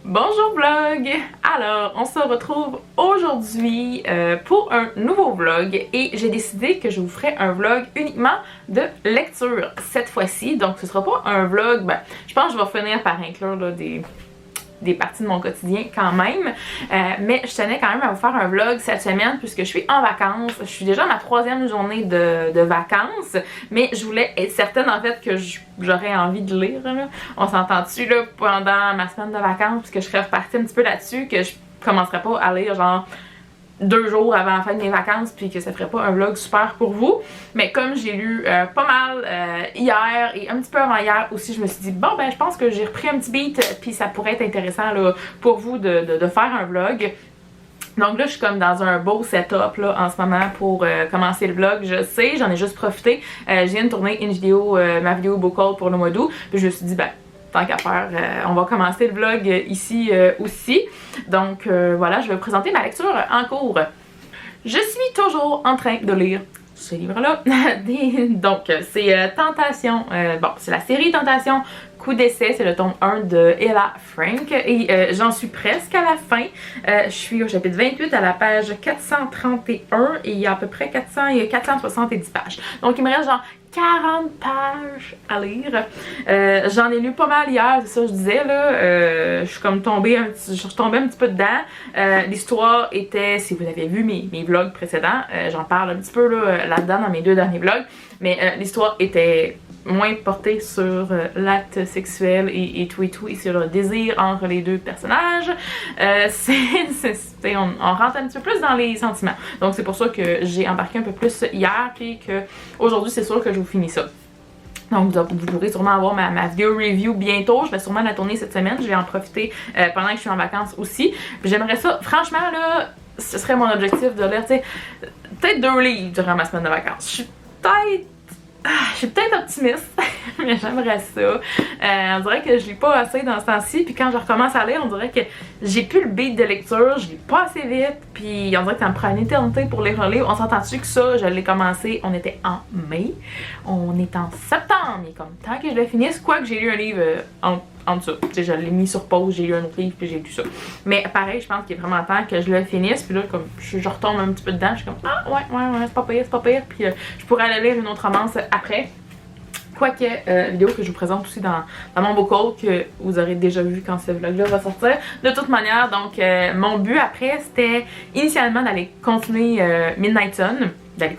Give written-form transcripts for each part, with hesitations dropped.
Bonjour vlog! Alors, on se retrouve aujourd'hui pour un nouveau vlog et j'ai décidé que je vous ferai un vlog uniquement de lecture cette fois-ci. Donc ce sera pas un vlog, je pense que je vais finir par inclure là, des parties de mon quotidien quand même, mais je tenais quand même à vous faire un vlog cette semaine puisque je suis en vacances. Je suis déjà à ma 3e journée de vacances, mais je voulais être certaine en fait que j'aurais envie de lire là. On s'entend-tu là pendant ma semaine de vacances puisque je serais repartie un petit peu là-dessus, que je commencerais pas à lire genre 2 jours avant la fin de mes vacances puis que ça ferait pas un vlog super pour vous. Mais comme j'ai lu pas mal hier et un petit peu avant hier aussi, je me suis dit bon je pense que j'ai repris un petit beat puis ça pourrait être intéressant là, pour vous de faire un vlog. Donc là, je suis comme dans un beau setup là en ce moment pour commencer le vlog. Je sais, j'en ai juste profité. Je viens de tourner une vidéo, ma vidéo book haul pour le mois d'août. Puis je me suis dit tant qu'à faire, on va commencer le vlog ici aussi. Donc voilà, je vais vous présenter ma lecture en cours. Je suis toujours en train de lire ce livre-là. Donc c'est Tentation, c'est la série Tentation, Coup d'essai, c'est le tome 1 de Ella Frank et j'en suis presque à la fin. Je suis au chapitre 28 à la page 431 et il y a à peu près 470 pages. Donc il me reste genre 40 pages à lire. J'en ai lu pas mal hier, c'est ça que je disais là. Je suis comme tombée un petit peu dedans. L'histoire était, si vous avez vu mes vlogs précédents, j'en parle un petit peu là-dedans dans mes 2 derniers vlogs, mais l'histoire était moins portée sur l'acte sexuel et tout et sur le désir entre les 2 personnages. On rentre un petit peu plus dans les sentiments. Donc c'est pour ça que j'ai embarqué un peu plus hier puis que aujourd'hui c'est sûr que je vous finis ça. Donc vous pourrez sûrement avoir ma vidéo review bientôt. Je vais sûrement la tourner cette semaine. Je vais en profiter pendant que je suis en vacances aussi. J'aimerais ça, franchement là, ce serait mon objectif de lire, tu sais, peut-être 2 livres durant ma semaine de vacances. Je suis peut-être optimiste, mais j'aimerais ça. On dirait que je lis pas assez dans ce temps-ci, puis quand je recommence à lire, on dirait que j'ai plus le beat de lecture, je lis pas assez vite, puis on dirait que ça me prend une éternité pour lire un livre. On s'entend-tu que ça, je l'ai commencé, on était en mai, on est en septembre, mais comme tant que je le finisse, quoi que j'ai lu un livre en dessous. Tu sais, je l'ai mis sur pause, j'ai lu un autre livre puis j'ai lu ça. Mais pareil, je pense qu'il est vraiment temps que je le finisse. Puis là, comme je retombe un petit peu dedans, je suis comme ah ouais, c'est pas pire. Puis je pourrais aller lire une autre romance après. Quoique, vidéo que je vous présente aussi dans mon book haul que vous aurez déjà vu quand ce vlog là va sortir. De toute manière, donc mon but après c'était initialement d'aller continuer Midnight Sun. D'aller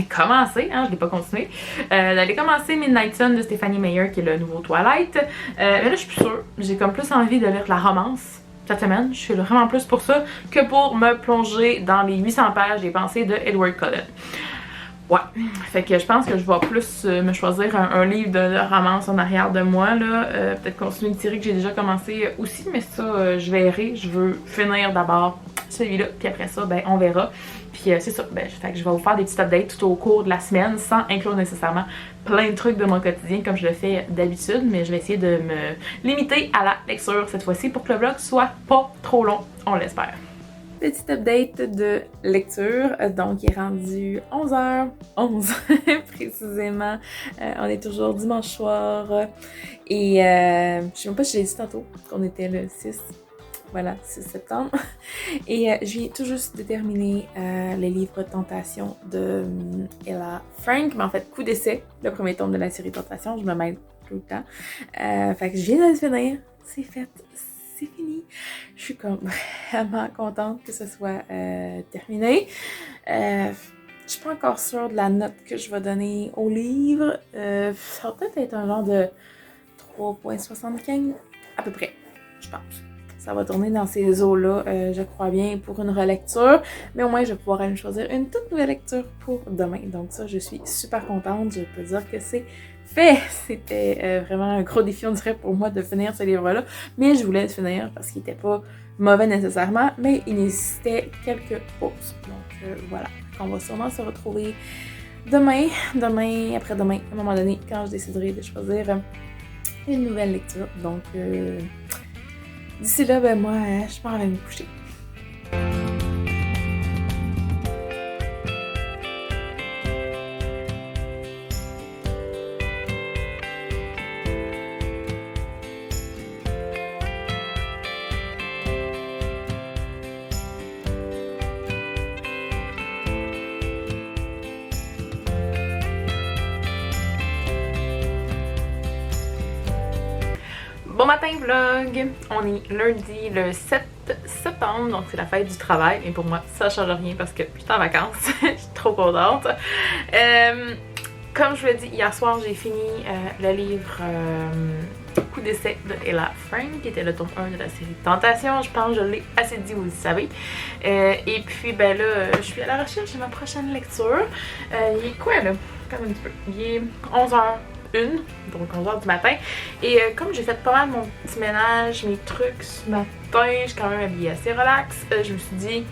commencer, hein, je l'ai pas continué, d'aller commencer Midnight Sun de Stephanie Meyer qui est le nouveau Twilight. Mais là je suis plus sûre, j'ai comme plus envie de lire la romance cette semaine, je suis vraiment plus pour ça que pour me plonger dans les 800 pages des pensées de Edward Cullen. Ouais, fait que je pense que je vais plus me choisir un livre de romance en arrière de moi là, peut-être continuer une série que j'ai déjà commencé aussi, mais ça je verrai, je veux finir d'abord celui-là, puis après ça on verra. Puis c'est ça, fait que je vais vous faire des petits updates tout au cours de la semaine sans inclure nécessairement plein de trucs de mon quotidien comme je le fais d'habitude, mais je vais essayer de me limiter à la lecture cette fois-ci pour que le vlog soit pas trop long, on l'espère. Petit update de lecture, donc il est rendu 11h11 précisément, on est toujours dimanche soir et je sais même pas si j'ai dit tantôt qu'on était le 6 septembre et je viens tout juste de terminer le livre Tentation de Ella Frank, mais en fait Coup d'essai, le premier tome de la série Tentation, je me mêle tout le temps, fait que je viens de le finir, c'est fait. C'est fini. Je suis comme vraiment contente que ce soit terminé. Je suis pas encore sûre de la note que je vais donner au livre. Ça va peut-être être un genre de 3,75 à peu près, je pense. Ça va tourner dans ces eaux-là, je crois bien, pour une relecture. Mais au moins, je vais pouvoir aller choisir une toute nouvelle lecture pour demain. Donc ça, je suis super contente. Je peux dire que c'est fait. C'était vraiment un gros défi, on dirait, pour moi de finir ce livre-là. Mais je voulais le finir parce qu'il n'était pas mauvais nécessairement, mais il nécessitait quelques pauses. Donc voilà, on va sûrement se retrouver demain, après-demain, à un moment donné, quand je déciderai de choisir une nouvelle lecture. Donc d'ici là, moi, je m'en vais me coucher. Bon matin vlog! On est lundi le 7 septembre, donc c'est la fête du travail. Et pour moi, ça change rien parce que je suis en vacances. Je suis trop contente. Comme je vous l'ai dit, hier soir, j'ai fini le livre Coup d'essai de Ella Frank, qui était le tome 1 de la série Tentation. Je pense que je l'ai assez dit, vous le savez. Et puis, ben là, je suis à la recherche de ma prochaine lecture. Il est quoi là? Comme un petit peu. Il est 11h01, donc 11h du matin. Et comme j'ai fait pas mal mon petit ménage, mes trucs ce matin, je suis quand même habillée assez relax. Je me suis dit,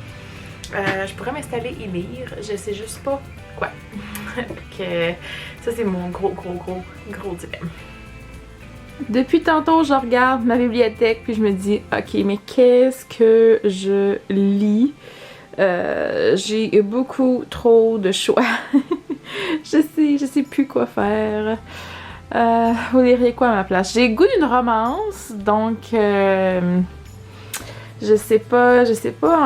je pourrais m'installer et lire. Je sais juste pas quoi. Que ça, c'est mon gros dilemme. Depuis tantôt, je regarde ma bibliothèque puis je me dis, ok, mais qu'est-ce que je lis? J'ai beaucoup trop de choix. je sais plus quoi faire. Vous liriez quoi à ma place? J'ai le goût d'une romance, donc je sais pas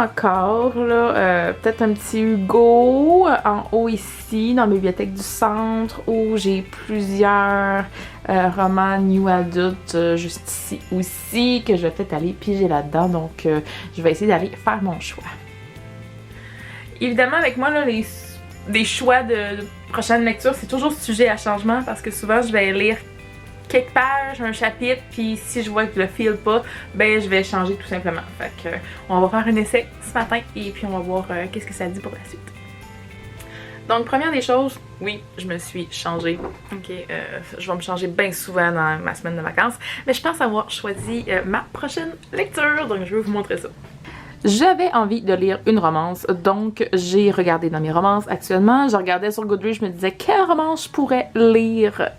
encore là. Peut-être un petit Hugo en haut ici dans la bibliothèque du centre où j'ai plusieurs romans new adult juste ici aussi que je vais peut-être aller piger là-dedans, donc je vais essayer d'aller faire mon choix. Évidemment avec moi là, les choix de prochaine lecture, c'est toujours sujet à changement parce que souvent je vais lire quelques pages, un chapitre, puis si je vois que je le file pas, ben je vais changer tout simplement. Fait que on va faire un essai ce matin et puis on va voir qu'est-ce que ça dit pour la suite. Donc première des choses, oui, je me suis changée. Ok, je vais me changer bien souvent dans ma semaine de vacances, mais je pense avoir choisi ma prochaine lecture, donc je vais vous montrer ça. J'avais envie de lire une romance, donc j'ai regardé dans mes romances actuellement. Je regardais sur Goodreads, je me disais quelle romance je pourrais lire,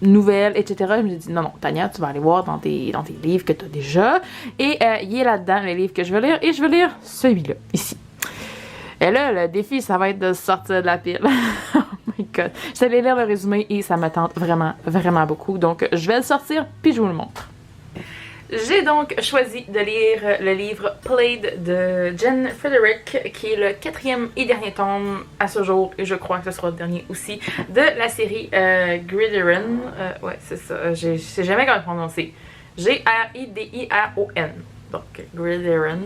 nouvelle, etc. Je me suis dit non, Tania, tu vas aller voir dans tes livres que tu as déjà. Et il est là-dedans le livre que je veux lire, et je veux lire celui-là, ici. Et là, le défi, ça va être de sortir de la pile. Oh my god. J'allais lire le résumé et ça me tente vraiment beaucoup. Donc je vais le sortir, puis je vous le montre. J'ai donc choisi de lire le livre Played de Jen Frederick, qui est le 4e et dernier tome à ce jour, et je crois que ce sera le dernier aussi, de la série Gridiron. Ouais, c'est ça, je sais jamais comment le prononcer. G-R-I-D-I-R-O-N. Donc, Gridiron.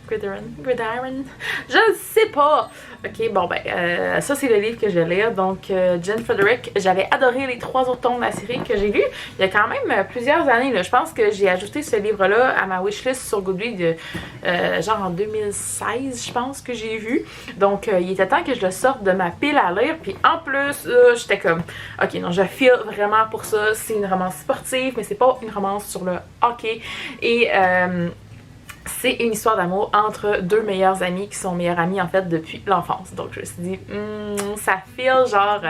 Je ne sais pas. Ok, bon ben, ça c'est le livre que je vais lire. Donc, Jen Frederick, j'avais adoré les 3 autres tomes de la série que j'ai lus. Il y a quand même plusieurs années, là. Je pense que j'ai ajouté ce livre-là à ma wishlist sur Goodreads, genre en 2016, je pense que j'ai vu. Donc, il était temps que je le sorte de ma pile à lire. Puis en plus, j'étais comme, ok, non, je file vraiment pour ça. C'est une romance sportive, mais c'est pas une romance sur le hockey. Et c'est une histoire d'amour entre deux meilleurs amis qui sont meilleurs amis en fait depuis l'enfance. Donc je me suis dit, ça feel genre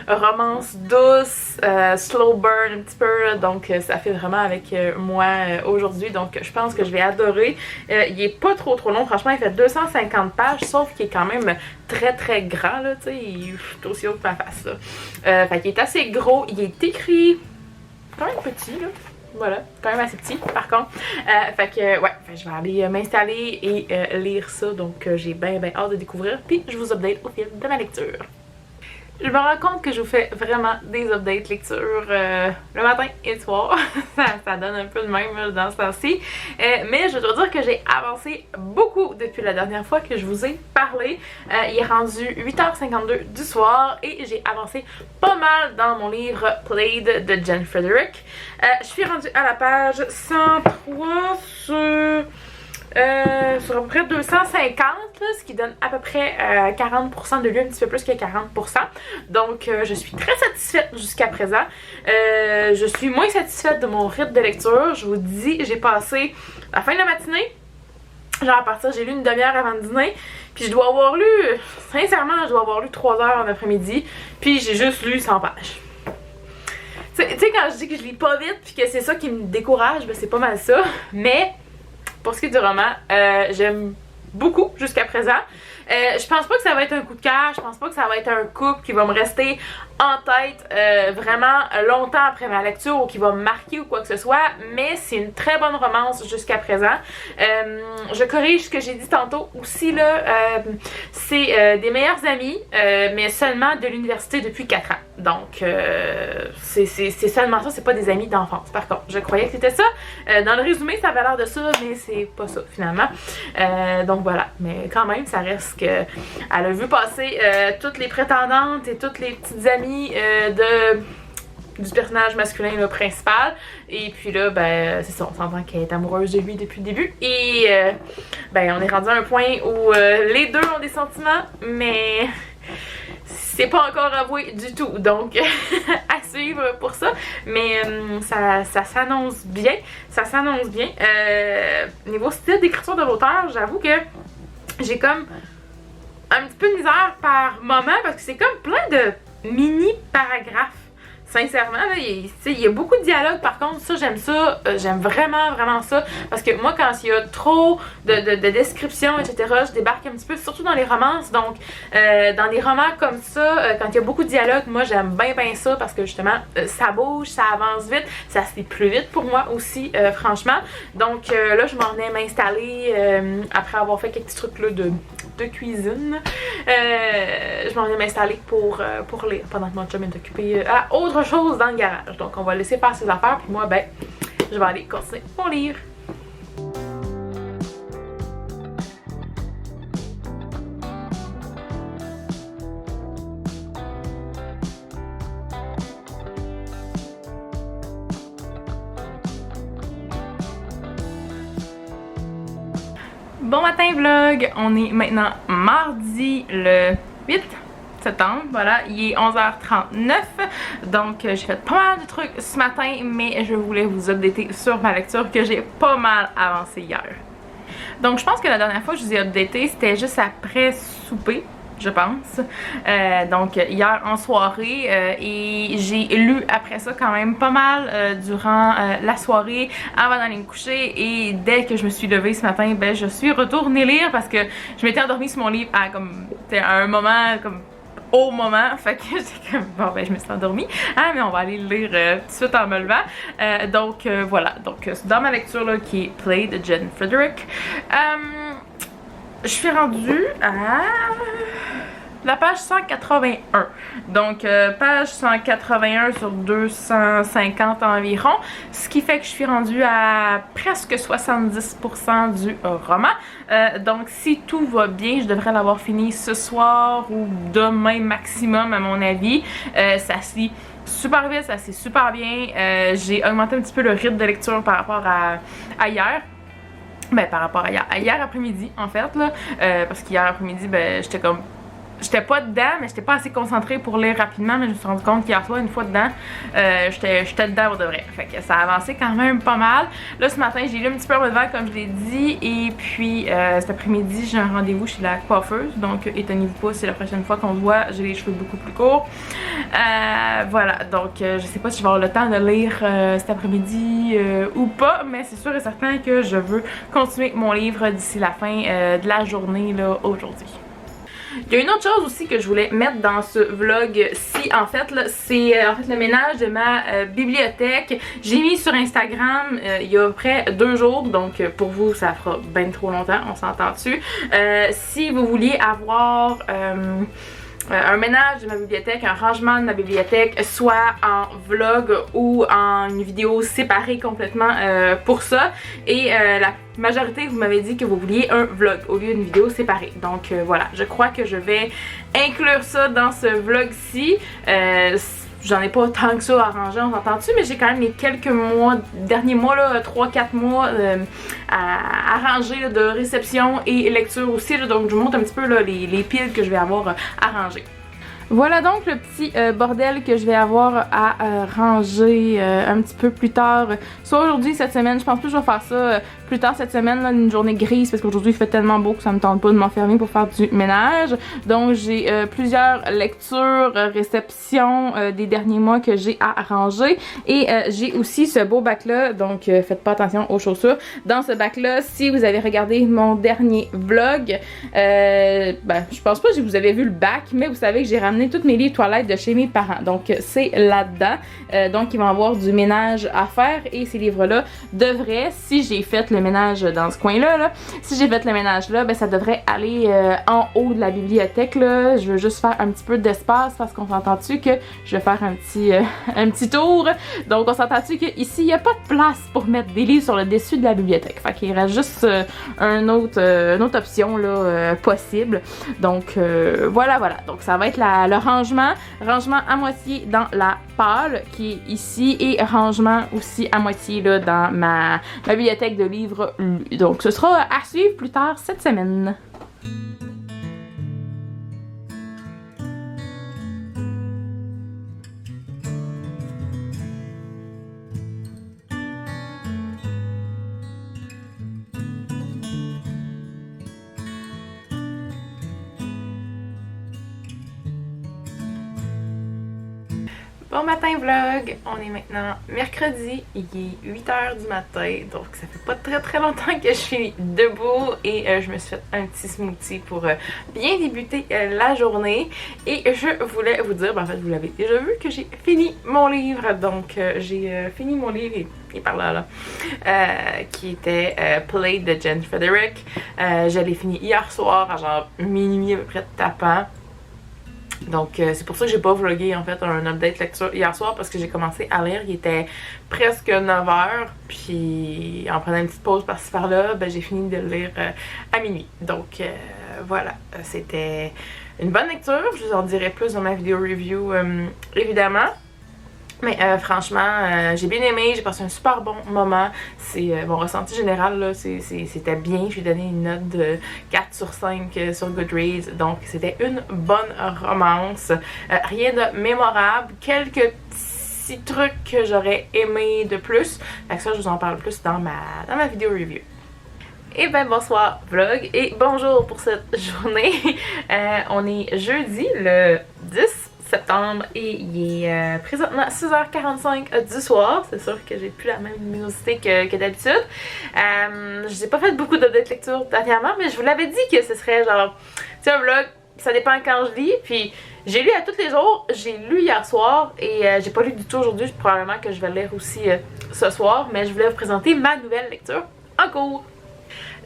romance douce, slow burn un petit peu. Donc ça fait vraiment avec moi aujourd'hui. Donc je pense que je vais adorer. Il est pas trop long. Franchement, il fait 250 pages, sauf qu'il est quand même très grand. Là, tu sais, il est aussi haut que ma face. Là. Fait qu'il est assez gros. Il est écrit quand même petit là. Voilà, quand même assez petit par contre. Fait que ouais, je vais aller m'installer et lire ça. Donc j'ai bien hâte de découvrir. Puis je vous update au fil de ma lecture. Je me rends compte que je vous fais vraiment des updates lecture le matin et le soir. ça donne un peu de même dans ce temps-ci. Mais je dois dire que j'ai avancé beaucoup depuis la dernière fois que je vous ai parlé. Il est rendu 8h52 du soir et j'ai avancé pas mal dans mon livre Played de Jen Frederick. Je suis rendue à la page 103 sur à peu près 250, là, ce qui donne à peu près 40% de lui, un petit peu plus que 40%. Donc je suis très satisfaite jusqu'à présent. Je suis moins satisfaite de mon rythme de lecture. Je vous dis, j'ai passé la fin de la matinée, genre à partir, j'ai lu une demi-heure avant le dîner, puis je dois avoir lu, sincèrement, je dois avoir lu 3 heures en après-midi, puis j'ai juste lu 100 pages. Tu sais, quand je dis que je lis pas vite, puis que c'est ça qui me décourage, ben c'est pas mal ça, mais pour ce qui est du roman, j'aime beaucoup jusqu'à présent. Je pense pas que ça va être un coup de cœur, je pense pas que ça va être un couple qui va me rester en tête vraiment longtemps après ma lecture ou qui va me marquer ou quoi que ce soit, mais c'est une très bonne romance jusqu'à présent. Je corrige ce que j'ai dit tantôt aussi là, c'est des meilleurs amis, mais seulement de l'université depuis 4 ans. Donc c'est seulement ça, c'est pas des amis d'enfance. Par contre, je croyais que c'était ça. Dans le résumé, ça avait l'air de ça, mais c'est pas ça finalement. Donc voilà, mais quand même, ça reste que elle a vu passer toutes les prétendantes et toutes les petites amies du personnage masculin là, principal. Et puis là, ben, c'est ça, on s'entend qu'elle est amoureuse de lui depuis le début. Et ben, on est rendu à un point où les deux ont des sentiments, mais c'est pas encore avoué du tout. Donc, à suivre pour ça. Mais ça s'annonce bien. Ça s'annonce bien. Niveau style d'écriture de l'auteur, j'avoue que j'ai comme un petit peu de misère par moment parce que c'est comme plein de mini-paragraphes. Sincèrement, là, il y a beaucoup de dialogue. Par contre, ça, j'aime ça. J'aime vraiment, vraiment ça. Parce que moi, quand il y a trop de descriptions, etc., je débarque un petit peu, surtout dans les romances. Donc, dans des romans comme ça, quand il y a beaucoup de dialogue, moi, j'aime bien, bien ça. Parce que justement, ça bouge, ça avance vite. Ça se fait plus vite pour moi aussi, franchement. Donc, là, je m'en venais m'installer après avoir fait quelques petits trucs là, de cuisine. Je m'en viens m'installer pour lire pendant que mon chum est occupé à autre chose dans le garage. Donc on va laisser faire ses affaires puis moi ben je vais aller continuer mon livre. Bon matin vlog, on est maintenant mardi le 8 septembre, voilà, il est 11h39, donc j'ai fait pas mal de trucs ce matin, mais je voulais vous updater sur ma lecture que j'ai pas mal avancé hier. Donc je pense que la dernière fois que je vous ai updaté, c'était juste après souper, je pense. Donc hier en soirée et j'ai lu après ça quand même pas mal durant la soirée avant d'aller me coucher et dès que je me suis levée ce matin, ben je suis retournée lire parce que je m'étais endormie sur mon livre à un moment comme au moment, fait que j'étais comme bon ben je me suis endormie, mais on va aller le lire tout de suite en me levant. Donc voilà, donc dans ma lecture là qui est Play de Jen Frederick, je suis rendue à la page 181. Donc, page 181 sur 250 environ. Ce qui fait que je suis rendue à presque 70% du roman. Donc, si tout va bien, je devrais l'avoir fini ce soir ou demain maximum, à mon avis. Ça se lit super vite, ça se lit super bien. J'ai augmenté un petit peu le rythme de lecture par rapport à hier. Ben, par rapport à hier après-midi, en fait, là. Parce qu'hier après-midi, ben, j'étais pas dedans, mais j'étais pas assez concentrée pour lire rapidement, mais je me suis rendu compte qu'hier soir, une fois dedans, j'étais dedans pour de vrai. Fait que ça a avancé quand même pas mal. Là, ce matin, j'ai lu un petit peu en devant, comme je l'ai dit, et puis cet après-midi, j'ai un rendez-vous chez la coiffeuse, donc étonnez-vous pas, c'est la prochaine fois qu'on se voit, j'ai les cheveux beaucoup plus courts. Voilà, donc je sais pas si je vais avoir le temps de lire cet après-midi ou pas, mais c'est sûr et certain que je veux continuer mon livre d'ici la fin de la journée là aujourd'hui. Il y a une autre chose aussi que je voulais mettre dans ce vlog-ci, en fait, c'est en fait le ménage de ma bibliothèque. J'ai mis sur Instagram il y a à peu près 2 jours, donc pour vous ça fera bien trop longtemps, on s'entend dessus. Si vous vouliez avoir un ménage de ma bibliothèque, un rangement de ma bibliothèque, soit en vlog ou en une vidéo séparée complètement pour ça. Et la majorité, vous m'avez dit que vous vouliez un vlog au lieu d'une vidéo séparée. Donc voilà, je crois que je vais inclure ça dans ce vlog-ci. J'en ai pas tant que ça à ranger, on s'entend-tu, mais j'ai quand même les quelques mois, derniers mois, là, 3-4 mois à ranger là, de réception et lecture aussi. Là, donc je vous montre un petit peu là, les piles que je vais avoir à ranger. Voilà donc le petit bordel que je vais avoir à ranger un petit peu plus tard, soit aujourd'hui, cette semaine. Je pense plus que je vais faire ça plus tard cette semaine, là, une journée grise, parce qu'aujourd'hui il fait tellement beau que ça me tente pas de m'enfermer pour faire du ménage. Donc j'ai plusieurs lectures, réceptions des derniers mois que j'ai à ranger. Et j'ai aussi ce beau bac là, donc faites pas attention aux chaussures. Dans ce bac là, si vous avez regardé mon dernier vlog, je pense pas que vous avez vu le bac, mais vous savez que j'ai ramené tous mes livres toilettes de chez mes parents. Donc c'est là-dedans. Donc ils vont avoir du ménage à faire et ces livres-là devraient, si j'ai fait le ménage dans ce coin-là, si j'ai fait le ménage là, ben ça devrait aller en haut de la bibliothèque là. Je veux juste faire un petit peu d'espace parce qu'on s'entend-tu que je vais faire un petit tour. Donc on s'entend-tu qu'ici il n'y a pas de place pour mettre des livres sur le dessus de la bibliothèque. Fait qu'il reste juste une autre option là, possible. Donc voilà. Donc ça va être le rangement à moitié dans la pâle qui est ici et rangement aussi à moitié là dans ma bibliothèque de livres lus. Donc ce sera à suivre plus tard cette semaine. Bon matin vlog, on est maintenant mercredi, il est 8h du matin, donc ça fait pas très longtemps que je suis debout et je me suis fait un petit smoothie pour bien débuter la journée. Et je voulais vous dire, en fait vous l'avez déjà vu, que j'ai fini mon livre, donc j'ai fini mon livre et par là, qui était Play de Jen Frederick. Je l'ai fini hier soir à genre minuit à peu près tapant. Donc c'est pour ça que j'ai pas vlogué en fait un update lecture hier soir, parce que j'ai commencé à lire, il était presque 9h, puis en prenant une petite pause par-ci par-là, ben, j'ai fini de le lire à minuit. Donc voilà, c'était une bonne lecture, je vous en dirai plus dans ma vidéo review évidemment. Mais franchement, j'ai bien aimé, j'ai passé un super bon moment. C'est mon ressenti général, là, c'était bien. Je lui ai donné une note de 4 sur 5 sur Goodreads. Donc c'était une bonne romance. Rien de mémorable. Quelques petits trucs que j'aurais aimé de plus. Fait que ça, je vous en parle plus dans ma vidéo review. Et ben bonsoir vlog et bonjour pour cette journée. On est jeudi le 10 septembre et il est présentement 6h45 du soir. C'est sûr que j'ai plus la même luminosité que d'habitude. J'ai pas fait beaucoup d'updates lecture dernièrement, mais je vous l'avais dit que ce serait genre, tu sais, un vlog, ça dépend quand je lis. Puis j'ai lu à tous les jours, j'ai lu hier soir et j'ai pas lu du tout aujourd'hui. Probablement que je vais lire aussi ce soir, mais je voulais vous présenter ma nouvelle lecture en cours.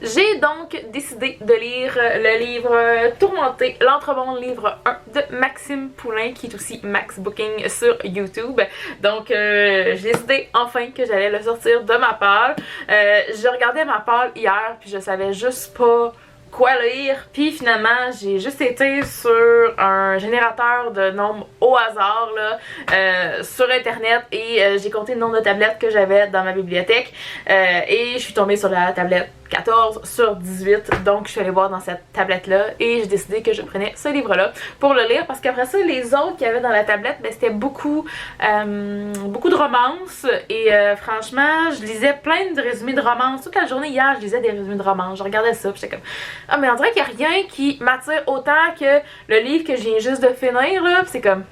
J'ai donc décidé de lire le livre Tourmenté, l'entrebond livre 1 de Maxime Poulain, qui est aussi Max Booking sur YouTube. Donc j'ai décidé enfin que j'allais le sortir de ma palle. Je regardais ma palle hier puis je savais juste pas quoi lire, puis finalement j'ai juste été sur un générateur de nombres au hasard là, sur internet et j'ai compté le nombre de tablettes que j'avais dans ma bibliothèque et je suis tombée sur la tablette 14 sur 18, donc je suis allée voir dans cette tablette là et j'ai décidé que je prenais ce livre là pour le lire, parce qu'après ça les autres qu'il y avait dans la tablette, ben, c'était beaucoup de romances et franchement je lisais plein de résumés de romances toute la journée. Hier je lisais des résumés de romances, je regardais ça puis j'étais comme ah mais on dirait qu'il n'y a rien qui m'attire autant que le livre que je viens juste de finir là, c'est comme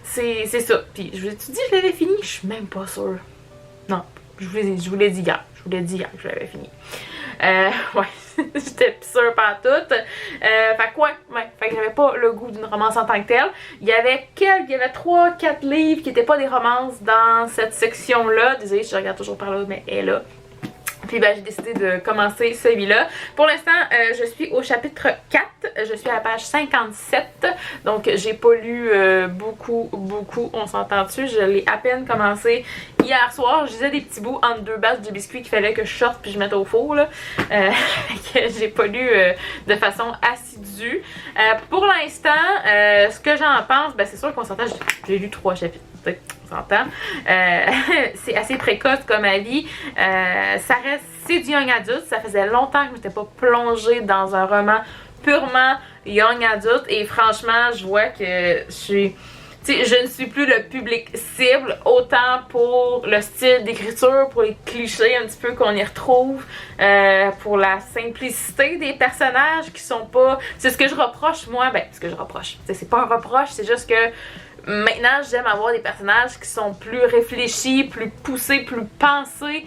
c'est ça. Puis je vous ai dit je l'avais fini, je suis même pas sûre. Non, je vous l'ai dit hier. Je vous l'ai dit hier que je l'avais fini. Ouais, j'étais sûre pas toute. Fait que j'avais pas le goût d'une romance en tant que telle. Il y avait 3-4 livres qui étaient pas des romances dans cette section-là. Désolée, je regarde toujours par là, mais elle est là. Puis ben j'ai décidé de commencer celui-là. Pour l'instant, je suis au chapitre 4. Je suis à la page 57. Donc j'ai pas lu beaucoup. On s'entend dessus. Je l'ai à peine commencé hier soir. Je lisais des petits bouts entre deux batchs de biscuits qu'il fallait que je sorte puis je mette au four là. Que j'ai pas lu de façon assidue. Pour l'instant, ce que j'en pense, ben c'est sûr qu'on s'entend. J'ai lu 3 chapitres. On s'entend. C'est assez précoce comme avis. Ça reste, c'est du young adulte. Ça faisait longtemps que je n'étais pas plongée dans un roman purement young adult et franchement, je vois que je ne suis plus le public cible, autant pour le style d'écriture, pour les clichés un petit peu qu'on y retrouve, pour la simplicité des personnages qui sont pas... C'est ce que je reproche, moi, ce que je reproche. C'est pas un reproche, c'est juste que maintenant, j'aime avoir des personnages qui sont plus réfléchis, plus poussés, plus pensés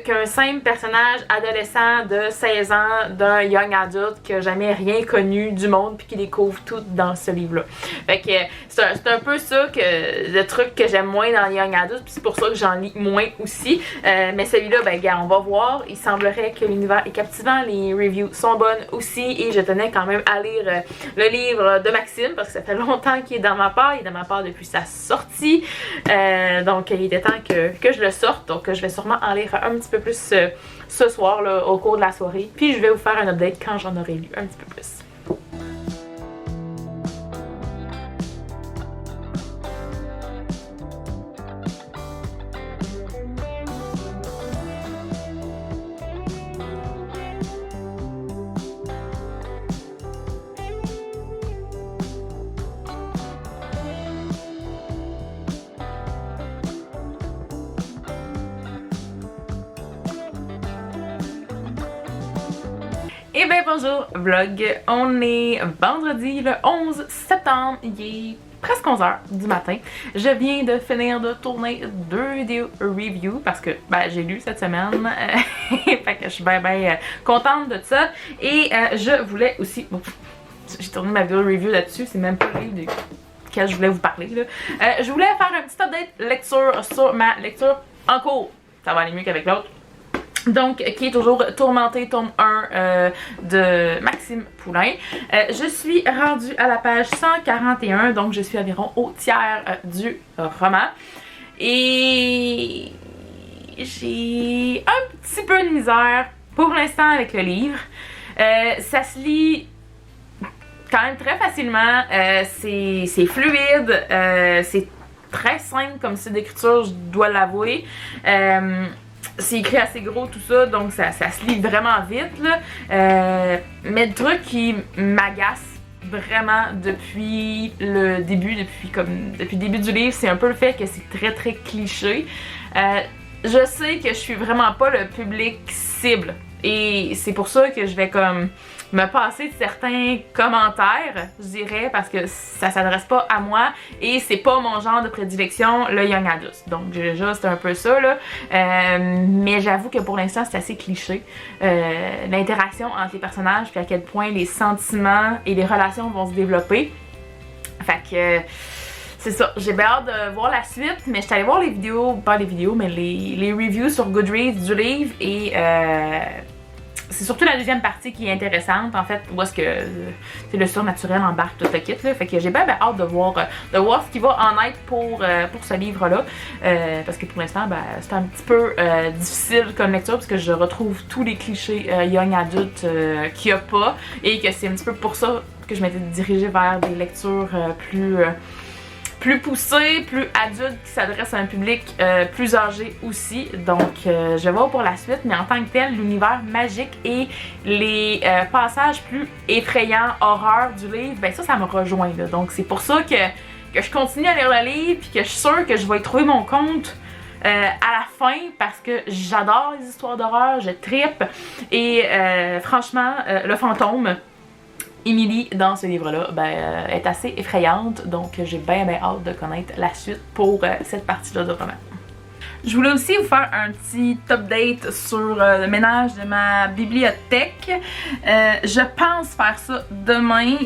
qu'un simple personnage adolescent de 16 ans d'un young adult qui a jamais rien connu du monde puis qui découvre tout dans ce livre-là. Fait que c'est un peu ça le truc que j'aime moins dans young adult, puis c'est pour ça que j'en lis moins aussi. Mais celui-là, on va voir. Il semblerait que l'univers est captivant, les reviews sont bonnes aussi et je tenais quand même à lire le livre de Maxime parce que ça fait longtemps qu'il est dans ma part. Il est dans ma part depuis sa sortie. Donc il était temps que je le sorte. Donc je vais sûrement en lire un petit peu plus ce soir là, au cours de la soirée. Puis je vais vous faire un update quand j'en aurai lu un petit peu plus. Et bien bonjour vlog, on est vendredi le 11 septembre, il est presque 11h du matin. Je viens de finir de tourner 2 vidéos review parce que j'ai lu cette semaine, fait que je suis bien contente de ça. Et je voulais aussi, j'ai tourné ma vidéo review là-dessus, c'est même pas le livre duquel je voulais vous parler là. Je voulais faire un petit update lecture sur ma lecture en cours, ça va aller mieux qu'avec l'autre. Donc, qui est toujours Tourmentée, tome 1 de Maxime Poulain. Je suis rendue à la page 141, donc je suis environ au tiers du roman. Et j'ai un petit peu de misère pour l'instant avec le livre. Ça se lit quand même très facilement, c'est fluide, c'est très simple comme style d'écriture, je dois l'avouer. C'est écrit assez gros tout ça, donc ça se lit vraiment vite là. Mais le truc qui m'agace vraiment depuis le début, depuis le début du livre, c'est un peu le fait que c'est très cliché. Je sais que je suis vraiment pas le public cible et c'est pour ça que je vais me passer de certains commentaires, je dirais, parce que ça s'adresse pas à moi et c'est pas mon genre de prédilection, le young adult. Donc déjà c'est un peu ça là, mais j'avoue que pour l'instant c'est assez cliché. L'interaction entre les personnages puis à quel point les sentiments et les relations vont se développer. Fait que c'est ça, j'ai bien hâte de voir la suite, mais je suis allée voir les vidéos, pas les vidéos, mais les reviews sur Goodreads du livre et c'est surtout la deuxième partie qui est intéressante, en fait, où est-ce que le surnaturel embarque tout le kit, là. Fait que j'ai bien hâte de voir ce qui va en être pour ce livre-là. Parce que pour l'instant, c'est un petit peu difficile comme lecture, parce que je retrouve tous les clichés young adult qu'il n'y a pas, et que c'est un petit peu pour ça que je m'étais dirigée vers des lectures plus poussé, plus adulte, qui s'adresse à un public plus âgé aussi. Donc je vais voir pour la suite, mais en tant que tel, l'univers magique et les passages plus effrayants, horreur du livre, ça me rejoint là. Donc c'est pour ça que je continue à lire le livre puis que je suis sûre que je vais y trouver mon compte à la fin parce que j'adore les histoires d'horreur, je trippe et franchement, le fantôme Emily dans ce livre-là est assez effrayante, donc j'ai bien hâte de connaître la suite pour cette partie-là de roman. Je voulais aussi vous faire un petit update sur le ménage de ma bibliothèque. Je pense faire ça demain,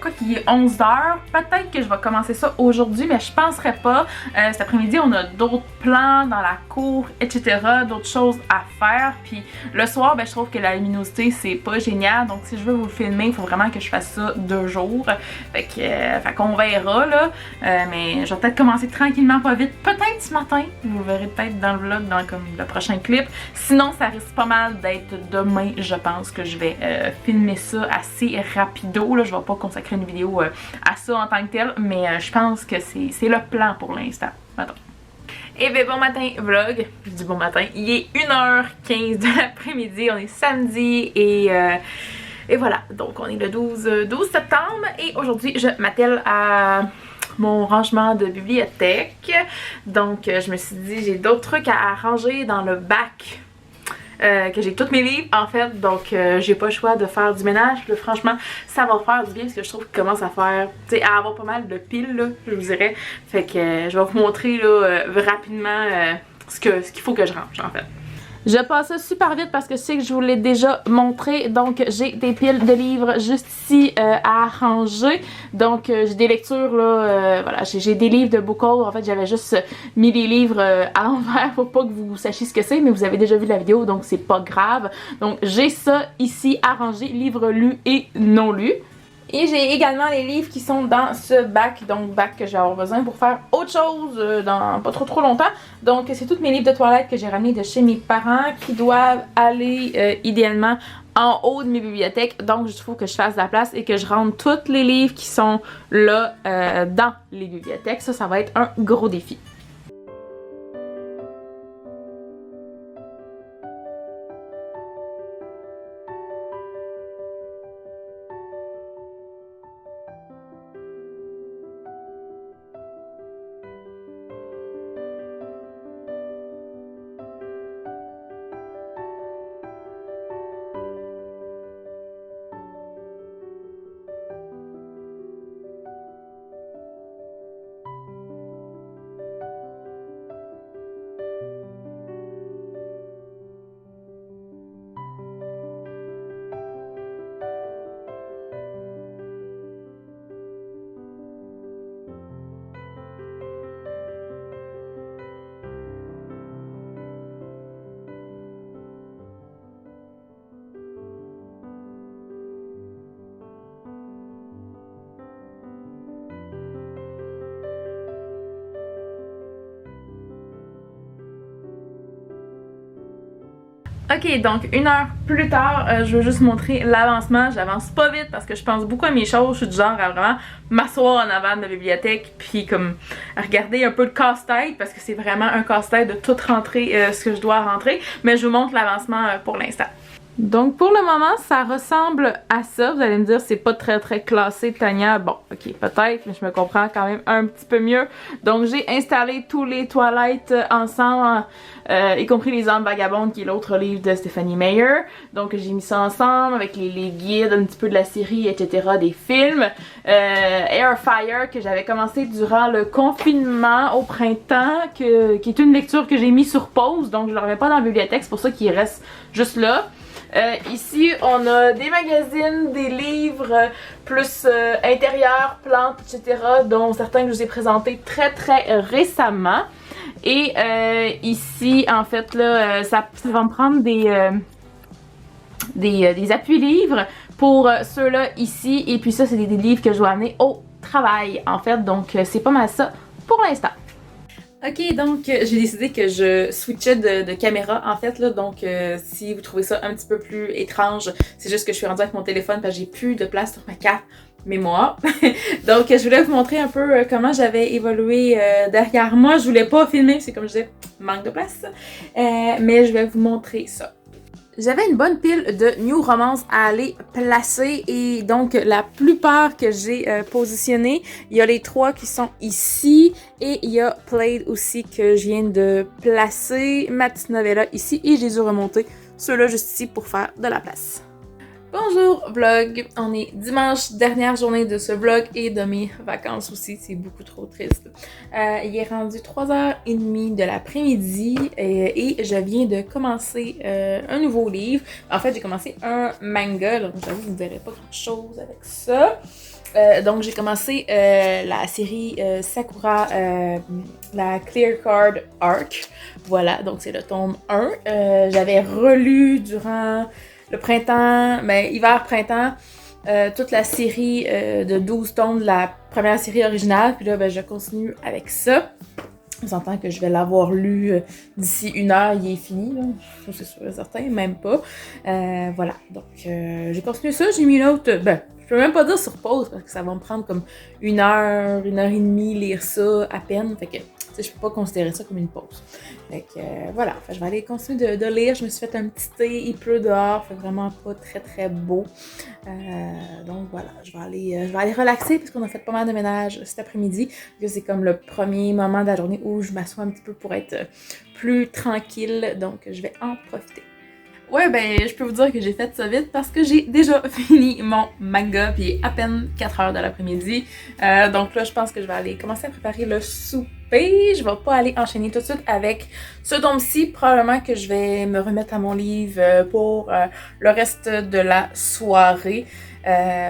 quoi qu'il est 11h. Peut-être que je vais commencer ça aujourd'hui, mais je penserais pas. Cet après-midi, on a d'autres plans dans la cour, etc. D'autres choses à faire. Puis le soir, je trouve que la luminosité, c'est pas génial. Donc si je veux vous le filmer, il faut vraiment que je fasse ça 2 jours. Fait qu'on verra là. Mais je vais peut-être commencer tranquillement, pas vite. Peut-être ce matin. Vous verrez peut-être dans le vlog, dans le prochain clip. Sinon, ça risque pas mal d'être demain, je pense que je vais filmer ça assez rapido. Là. Je vais pas consacrer une vidéo à ça en tant que tel, mais je pense que c'est le plan pour l'instant. Attends. Et bien bon matin vlog, je dis bon matin, il est 1h15 de l'après-midi, on est samedi et Et voilà, donc on est le 12 septembre et aujourd'hui je m'attelle à mon rangement de bibliothèque. Donc je me suis dit j'ai d'autres trucs à ranger dans le bac. Que j'ai tous mes livres en fait, donc j'ai pas le choix de faire du ménage. Là, franchement, ça va faire du bien parce que je trouve qu'il commence à faire, tu sais, à avoir pas mal de piles là, je vous dirais. Fait que je vais vous montrer là rapidement ce qu'il faut que je range en fait. Je passe ça super vite parce que je sais que je vous l'ai déjà montré. Donc, j'ai des piles de livres juste ici à ranger. Donc, j'ai des lectures, là, voilà, j'ai des livres de book haul. En fait, j'avais juste mis les livres à l'envers pour pas que vous sachiez ce que c'est, mais vous avez déjà vu la vidéo, donc c'est pas grave. Donc, j'ai ça ici à ranger, livres lus et non lus. Et j'ai également les livres qui sont dans ce bac, donc bac que je vais avoir besoin pour faire autre chose dans pas trop longtemps. Donc c'est tous mes livres de toilette que j'ai ramenés de chez mes parents qui doivent aller idéalement en haut de mes bibliothèques. Donc il faut que je fasse de la place et que je rentre tous les livres qui sont là dans les bibliothèques. Ça va être un gros défi. Ok, donc 1 heure plus tard, je veux juste montrer l'avancement. J'avance pas vite parce que je pense beaucoup à mes choses. Je suis du genre à vraiment m'asseoir en avant de la bibliothèque puis comme regarder un peu le casse-tête parce que c'est vraiment un casse-tête de tout rentrer ce que je dois rentrer. Mais je vous montre l'avancement pour l'instant. Donc pour le moment, ça ressemble à ça. Vous allez me dire, c'est pas très classé, Tania. Bon, ok, peut-être, mais je me comprends quand même un petit peu mieux. Donc j'ai installé tous les toilettes ensemble, y compris Les âmes vagabondes, qui est l'autre livre de Stephanie Meyer. Donc j'ai mis ça ensemble avec les guides un petit peu de la série, etc., des films. Air Fire, que j'avais commencé durant le confinement au printemps, qui est une lecture que j'ai mis sur pause. Donc je ne le remets pas dans la bibliothèque, c'est pour ça qu'il reste juste là. Ici, on a des magazines, des livres, plus intérieur, plantes, etc., dont certains que je vous ai présentés très récemment. Et ici, en fait, là, ça va me prendre des appuis-livres pour ceux-là ici. Et puis ça, c'est des livres que je dois amener au travail, en fait. Donc, c'est pas mal ça pour l'instant. Ok, donc j'ai décidé que je switchais de caméra en fait là, donc si vous trouvez ça un petit peu plus étrange, c'est juste que je suis rendue avec mon téléphone parce que j'ai plus de place sur ma carte mémoire. Donc je voulais vous montrer un peu comment j'avais évolué derrière moi. Je voulais pas filmer, c'est comme je disais, manque de place, mais je vais vous montrer ça. J'avais une bonne pile de New Romance à aller placer et donc la plupart que j'ai positionné, il y a les 3 qui sont ici et il y a Played aussi que je viens de placer, ma petite novella ici et je les ai remontés ceux-là juste ici pour faire de la place. Bonjour vlog, on est dimanche, dernière journée de ce vlog et de mes vacances aussi, c'est beaucoup trop triste. Il est rendu 3h30 de l'après-midi et je viens de commencer un nouveau livre. En fait, j'ai commencé un manga, donc j'avoue que vous ne verrez pas grand chose avec ça. Donc j'ai commencé la série Sakura, la Clear Card Arc. Voilà, donc c'est le tome 1. J'avais relu durant le printemps, ben hiver-printemps, toute la série de 12 tomes de la première série originale. Puis là, ben, je continue avec ça. On s'entend que je vais l'avoir lu d'ici 1 heure, il est fini, là. Ça, c'est sûr et certain, même pas. Voilà, donc j'ai continué ça, j'ai mis une autre, ben, je peux même pas dire sur pause parce que ça va me prendre comme 1 heure, 1 heure et demie lire ça à peine. Fait que je peux pas considérer ça comme une pause. Fait que voilà, je vais aller continuer de lire. Je me suis fait un petit thé, il pleut dehors, fait vraiment pas très très beau. Donc voilà, je vais aller relaxer parce qu'on a fait pas mal de ménage cet après-midi. C'est comme le premier moment de la journée où je m'assois un petit peu pour être plus tranquille, donc je vais en profiter. Ouais, ben, je peux vous dire que j'ai fait ça vite parce que j'ai déjà fini mon manga, puis il est à peine 4h de l'après-midi. Donc là, je pense que je vais aller commencer à préparer le souper. Je vais pas aller enchaîner tout de suite avec ce tome-ci. Probablement que je vais me remettre à mon livre pour le reste de la soirée.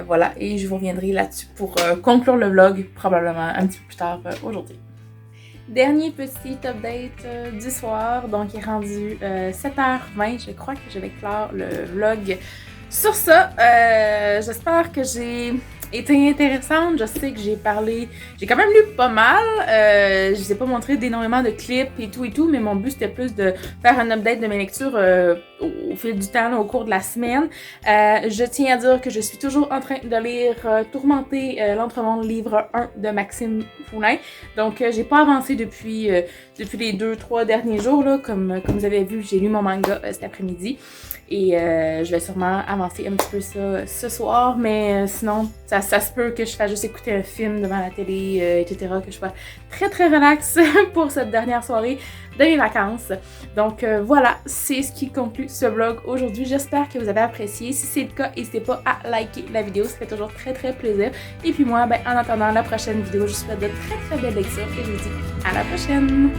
Voilà, et je vous reviendrai là-dessus pour conclure le vlog, probablement un petit peu plus tard aujourd'hui. Dernier petit update du soir, donc il est rendu 7h20, je crois que je vais clore le vlog sur ça. J'espère que j'ai été intéressante, je sais que j'ai quand même lu pas mal, je vous ai pas montré d'énormément de clips et tout, mais mon but c'était plus de faire un update de mes lectures au fil du temps, là, au cours de la semaine. Je tiens à dire que je suis toujours en train de lire Tourmenté, l'Entremonde, livre 1 de Maxime Foulin. Donc j'ai pas avancé depuis les 2-3 derniers jours, là, comme vous avez vu, j'ai lu mon manga cet après-midi. Et je vais sûrement avancer un petit peu ça ce soir, mais sinon, ça se peut que je fasse juste écouter un film devant la télé, etc., que je sois très très relax pour cette dernière soirée de mes vacances. Donc voilà, c'est ce qui conclut ce vlog aujourd'hui. J'espère que vous avez apprécié. Si c'est le cas, n'hésitez pas à liker la vidéo, ça fait toujours très très plaisir. Et puis moi, ben, en attendant la prochaine vidéo, je vous souhaite de très très belles lectures et je vous dis à la prochaine!